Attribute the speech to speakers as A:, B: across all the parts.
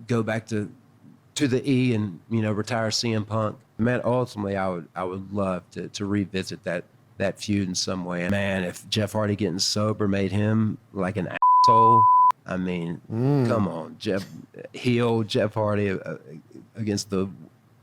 A: go back to the E and, retire CM Punk. Man, ultimately, I would love to revisit that feud in some way. And man, if Jeff Hardy getting sober made him like an asshole, I mean, come on, heel Jeff Hardy against the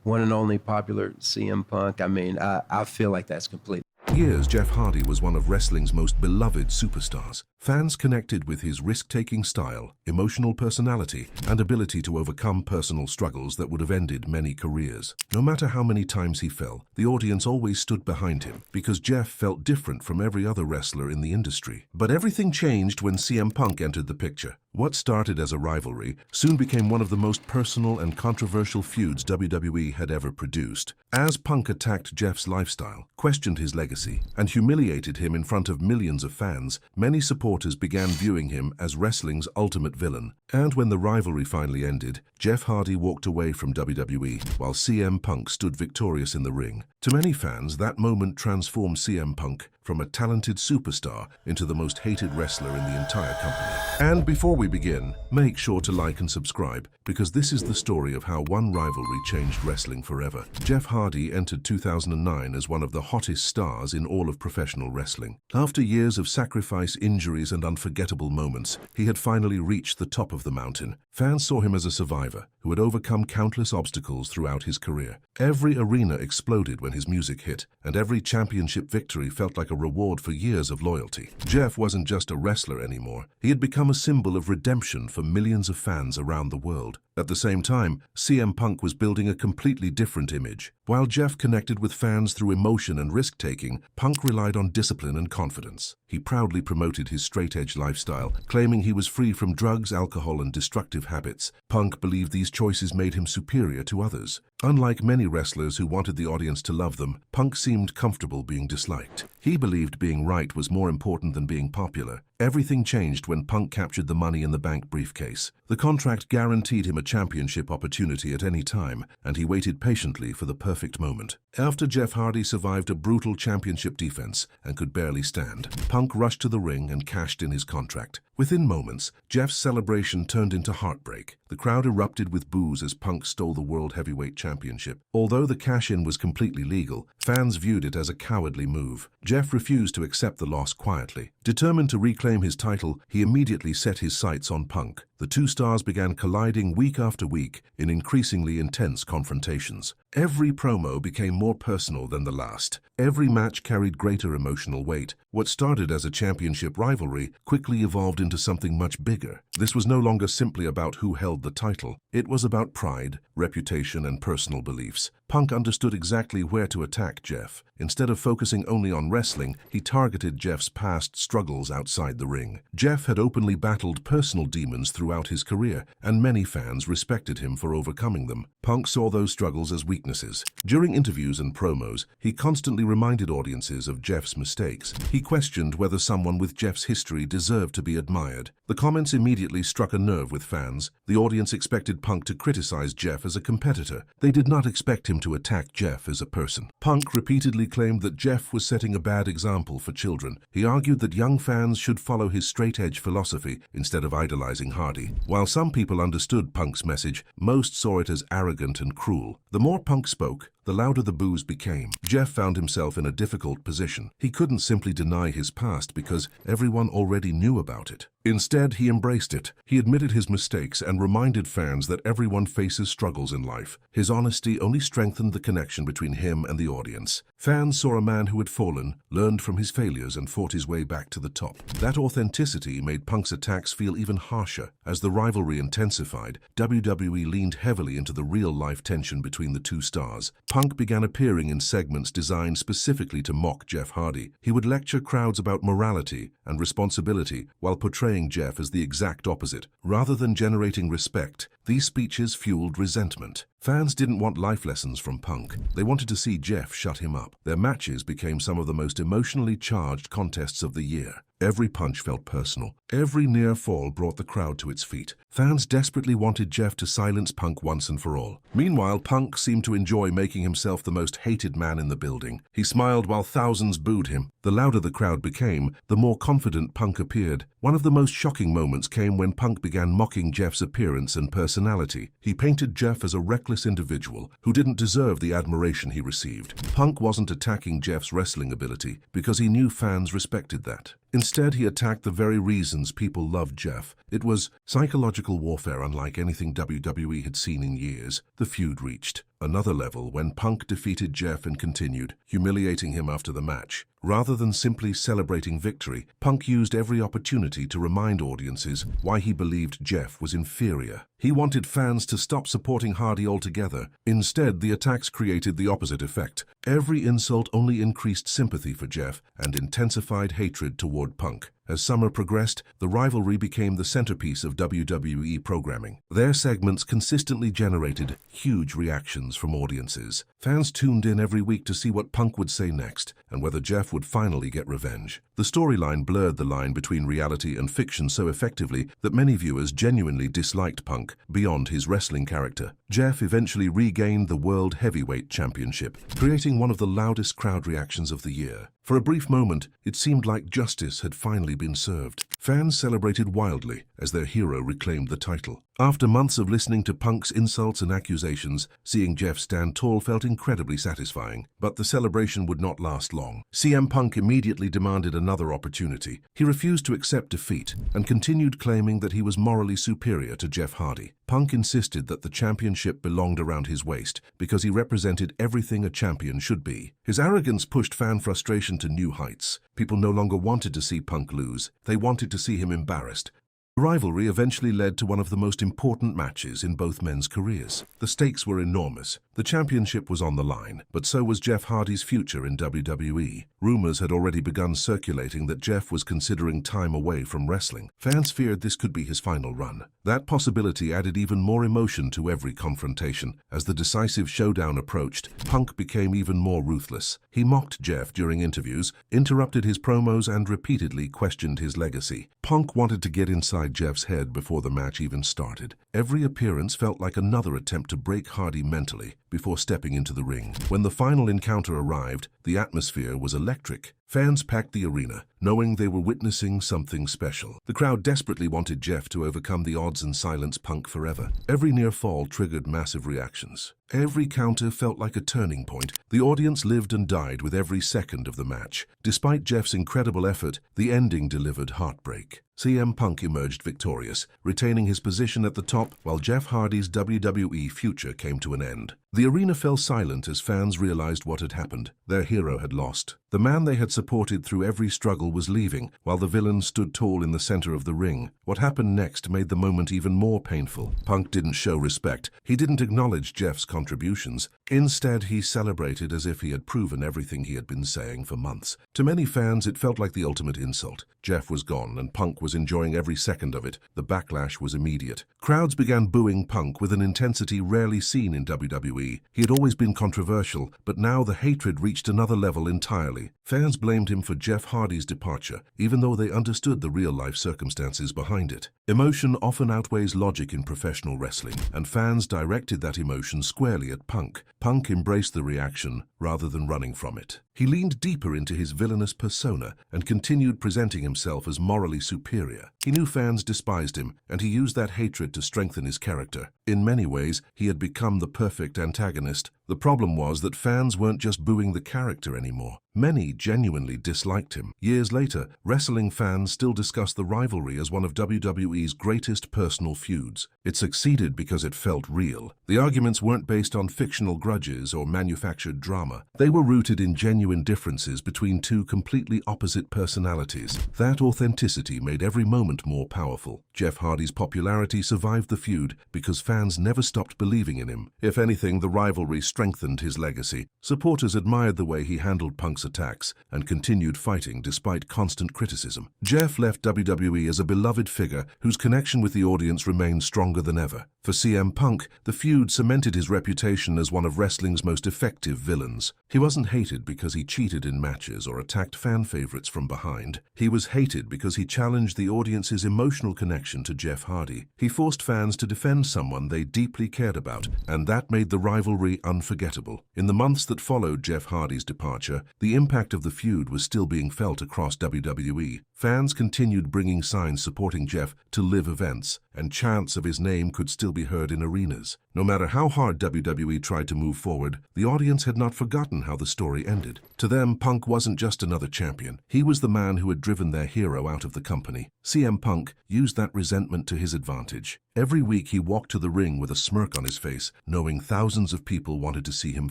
A: one and only popular CM Punk. I mean, I feel like that's complete.
B: For years, Jeff Hardy was one of wrestling's most beloved superstars. Fans connected with his risk-taking style, emotional personality, and ability to overcome personal struggles that would have ended many careers. No matter how many times he fell, the audience always stood behind him because Jeff felt different from every other wrestler in the industry. But everything changed when CM Punk entered the picture. What started as a rivalry soon became one of the most personal and controversial feuds WWE had ever produced. As Punk attacked Jeff's lifestyle, questioned his legacy, and humiliated him in front of millions of fans, many supporters began viewing him as wrestling's ultimate villain. And when the rivalry finally ended, Jeff Hardy walked away from WWE, while CM Punk stood victorious in the ring. To many fans, that moment transformed CM Punk from a talented superstar into the most hated wrestler in the entire company. And before we begin, make sure to like and subscribe, because this is the story of how one rivalry changed wrestling forever. Jeff Hardy entered 2009 as one of the hottest stars in all of professional wrestling. After years of sacrifice, injuries, and unforgettable moments, he had finally reached the top of the mountain. Fans saw him as a survivor who had overcome countless obstacles throughout his career. Every arena exploded when his music hit, and every championship victory felt like a reward for years of loyalty. Jeff wasn't just a wrestler anymore. He had become a symbol of redemption for millions of fans around the world. At the same time, CM Punk was building a completely different image. While Jeff connected with fans through emotion and risk-taking, Punk relied on discipline and confidence. He proudly promoted his straight-edge lifestyle, claiming he was free from drugs, alcohol, and destructive habits. Punk believed these choices made him superior to others. Unlike many wrestlers who wanted the audience to love them, Punk seemed comfortable being disliked. He believed being right was more important than being popular. Everything changed when Punk captured the Money in the Bank briefcase. The contract guaranteed him a championship opportunity at any time, and he waited patiently for the perfect moment. After Jeff Hardy survived a brutal championship defense and could barely stand, Punk rushed to the ring and cashed in his contract. Within moments, Jeff's celebration turned into heartbreak. The crowd erupted with boos as Punk stole the World Heavyweight Championship. Although the cash-in was completely legal, fans viewed it as a cowardly move. Jeff refused to accept the loss quietly. Determined to reclaim his title, he immediately set his sights on Punk. The two stars began colliding week after week in increasingly intense confrontations. Every promo became more personal than the last. Every match carried greater emotional weight. What started as a championship rivalry quickly evolved into something much bigger. This was no longer simply about who held the title. It was about pride, reputation, and personal beliefs. Punk understood exactly where to attack Jeff. Instead of focusing only on wrestling, he targeted Jeff's past struggles outside the ring. Jeff had openly battled personal demons throughout his career, and many fans respected him for overcoming them. Punk saw those struggles as weaknesses. During interviews and promos, he constantly reminded audiences of Jeff's mistakes. He questioned whether someone with Jeff's history deserved to be admired. The comments immediately struck a nerve with fans. The audience expected Punk to criticize Jeff as a competitor. They did not expect him to attack Jeff as a person. Punk repeatedly claimed that Jeff was setting a bad example for children. He argued that young fans should follow his straight-edge philosophy instead of idolizing Hardy. While some people understood Punk's message, most saw it as arrogant and cruel. The more Punk spoke, the louder the boos became. Jeff found himself in a difficult position. He couldn't simply deny his past because everyone already knew about it. Instead, he embraced it. He admitted his mistakes and reminded fans that everyone faces struggles in life. His honesty only strengthened the connection between him and the audience. Fans saw a man who had fallen, learned from his failures, and fought his way back to the top. That authenticity made Punk's attacks feel even harsher. As the rivalry intensified, WWE leaned heavily into the real-life tension between the two stars. Punk began appearing in segments designed specifically to mock Jeff Hardy. He would lecture crowds about morality and responsibility while portraying Jeff as the exact opposite. Rather than generating respect, these speeches fueled resentment. Fans didn't want life lessons from Punk. They wanted to see Jeff shut him up. Their matches became some of the most emotionally charged contests of the year. Every punch felt personal. Every near fall brought the crowd to its feet. Fans desperately wanted Jeff to silence Punk once and for all. Meanwhile, Punk seemed to enjoy making himself the most hated man in the building. He smiled while thousands booed him. The louder the crowd became, the more confident Punk appeared. One of the most shocking moments came when Punk began mocking Jeff's appearance and personality. He painted Jeff as a reckless individual who didn't deserve the admiration he received. Punk wasn't attacking Jeff's wrestling ability because he knew fans respected that. Instead, he attacked the very reasons people loved Jeff. It was psychological warfare unlike anything WWE had seen in years. The feud reached another level when Punk defeated Jeff and continued, humiliating him after the match. Rather than simply celebrating victory, Punk used every opportunity to remind audiences why he believed Jeff was inferior. He wanted fans to stop supporting Hardy altogether. Instead, the attacks created the opposite effect. Every insult only increased sympathy for Jeff and intensified hatred toward Punk. As summer progressed, the rivalry became the centerpiece of WWE programming. Their segments consistently generated huge reactions from audiences. Fans tuned in every week to see what Punk would say next and whether Jeff would finally get revenge. The storyline blurred the line between reality and fiction so effectively that many viewers genuinely disliked Punk beyond his wrestling character. Jeff eventually regained the World Heavyweight Championship, creating one of the loudest crowd reactions of the year. For a brief moment, it seemed like justice had finally been served. Fans celebrated wildly as their hero reclaimed the title. After months of listening to Punk's insults and accusations, seeing Jeff stand tall felt incredibly satisfying. But the celebration would not last long. CM Punk immediately demanded another opportunity. He refused to accept defeat and continued claiming that he was morally superior to Jeff Hardy. Punk insisted that the championship belonged around his waist because he represented everything a champion should be. His arrogance pushed fan frustration to new heights. People no longer wanted to see Punk lose. They wanted to see him embarrassed. The rivalry eventually led to one of the most important matches in both men's careers. The stakes were enormous. The championship was on the line, but so was Jeff Hardy's future in WWE. Rumors had already begun circulating that Jeff was considering time away from wrestling. Fans feared this could be his final run. That possibility added even more emotion to every confrontation. As the decisive showdown approached, Punk became even more ruthless. He mocked Jeff during interviews, interrupted his promos, and repeatedly questioned his legacy. Punk wanted to get inside Jeff's head before the match even started. Every appearance felt like another attempt to break Hardy mentally before stepping into the ring. When the final encounter arrived, the atmosphere was electric. Fans packed the arena, knowing they were witnessing something special. The crowd desperately wanted Jeff to overcome the odds and silence Punk forever. Every near fall triggered massive reactions. Every counter felt like a turning point. The audience lived and died with every second of the match. Despite Jeff's incredible effort, the ending delivered heartbreak. CM Punk emerged victorious, retaining his position at the top while Jeff Hardy's WWE future came to an end. The arena fell silent as fans realized what had happened. Their hero had lost. The man they had supported through every struggle was leaving, while the villain stood tall in the center of the ring. What happened next made the moment even more painful. Punk didn't show respect. He didn't acknowledge Jeff's contributions. Instead, he celebrated as if he had proven everything he had been saying for months. To many fans, it felt like the ultimate insult. Jeff was gone, and Punk was enjoying every second of it. The backlash was immediate. Crowds began booing Punk with an intensity rarely seen in WWE. He had always been controversial, but now the hatred reached another level entirely. Fans blamed him for Jeff Hardy's departure, even though they understood the real-life circumstances behind it. Emotion often outweighs logic in professional wrestling, and fans directed that emotion squarely at Punk. Punk embraced the reaction rather than running from it. He leaned deeper into his villainous persona and continued presenting himself as morally superior. He knew fans despised him, and he used that hatred to strengthen his character. In many ways, he had become the perfect antagonist. The problem was that fans weren't just booing the character anymore. Many genuinely disliked him. Years later, wrestling fans still discuss the rivalry as one of WWE's greatest personal feuds. It succeeded because it felt real. The arguments weren't based on fictional grudges or manufactured drama. They were rooted in genuine differences between two completely opposite personalities. That authenticity made every moment more powerful. Jeff Hardy's popularity survived the feud because fans never stopped believing in him. If anything, the rivalry strengthened his legacy. Supporters admired the way he handled Punk's attacks and continued fighting despite constant criticism. Jeff left WWE as a beloved figure whose connection with the audience remained stronger than ever. For CM Punk, the feud cemented his reputation as one of wrestling's most effective villains. fans. He wasn't hated because he cheated in matches or attacked fan favorites from behind. He was hated because he challenged the audience's emotional connection to Jeff Hardy. He forced fans to defend someone they deeply cared about, and that made the rivalry unforgettable. In the months that followed Jeff Hardy's departure, the impact of the feud was still being felt across WWE. Fans continued bringing signs supporting Jeff to live events, and chants of his name could still be heard in arenas. No matter how hard WWE tried to move forward, the audience had not forgotten how the story ended. To them, Punk wasn't just another champion. He was the man who had driven their hero out of the company. CM Punk used that resentment to his advantage. Every week he walked to the ring with a smirk on his face, knowing thousands of people wanted to see him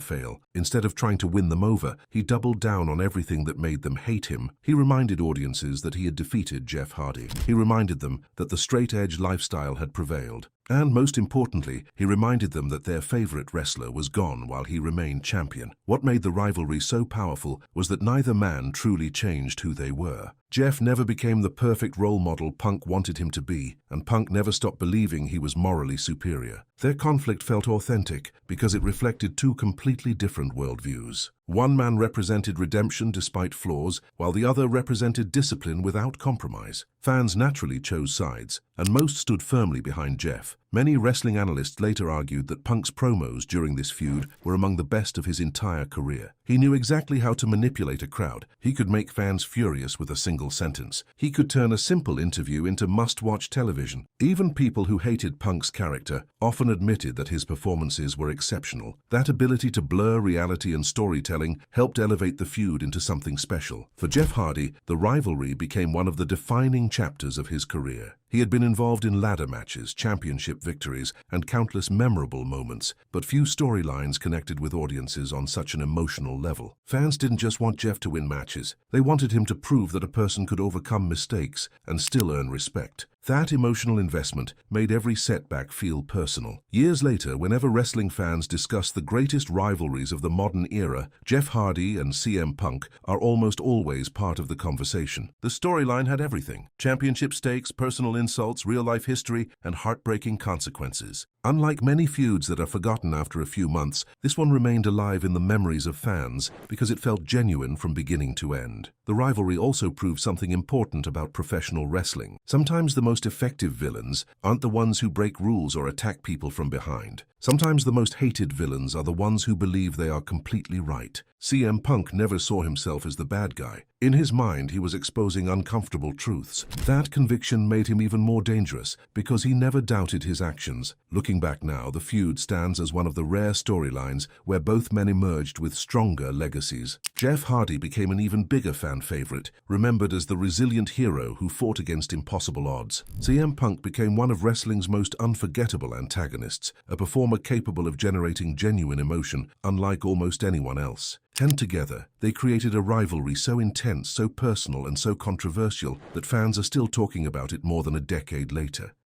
B: fail. Instead of trying to win them over, he doubled down on everything that made them hate him. He reminded audiences that he had defeated Jeff Hardy. He reminded them that the straight-edge lifestyle had prevailed. And most importantly, he reminded them that their favorite wrestler was gone while he remained champion. What made the rivalry so powerful was that neither man truly changed who they were. Jeff never became the perfect role model Punk wanted him to be, and Punk never stopped believing he was morally superior. Their conflict felt authentic because it reflected two completely different worldviews. One man represented redemption despite flaws, while the other represented discipline without compromise. Fans naturally chose sides, and most stood firmly behind Jeff. Many wrestling analysts later argued that Punk's promos during this feud were among the best of his entire career. He knew exactly how to manipulate a crowd. He could make fans furious with a single sentence. He could turn a simple interview into must-watch television. Even people who hated Punk's character often admitted that his performances were exceptional. That ability to blur reality and storytelling helped elevate the feud into something special. For Jeff Hardy, the rivalry became one of the defining chapters of his career. He had been involved in ladder matches, championship victories, and countless memorable moments, but few storylines connected with audiences on such an emotional level. Fans didn't just want Jeff to win matches. They wanted him to prove that a person could overcome mistakes and still earn respect. That emotional investment made every setback feel personal. Years later, whenever wrestling fans discuss the greatest rivalries of the modern era, Jeff Hardy and CM Punk are almost always part of the conversation. The storyline had everything: championship stakes, personal insults, real-life history, and heartbreaking consequences. Unlike many feuds that are forgotten after a few months, this one remained alive in the memories of fans because it felt genuine from beginning to end. The rivalry also proved something important about professional wrestling. Sometimes the most effective villains aren't the ones who break rules or attack people from behind. Sometimes the most hated villains are the ones who believe they are completely right. CM Punk never saw himself as the bad guy. In his mind, he was exposing uncomfortable truths. That conviction made him even more dangerous because he never doubted his actions. Looking back now, the feud stands as one of the rare storylines where both men emerged with stronger legacies. Jeff Hardy became an even bigger fan favorite, remembered as the resilient hero who fought against impossible odds. CM Punk became one of wrestling's most unforgettable antagonists, a performer capable of generating genuine emotion, unlike almost anyone else. And together, they created a rivalry so intense, so personal, and so controversial that fans are still talking about it more than a decade later.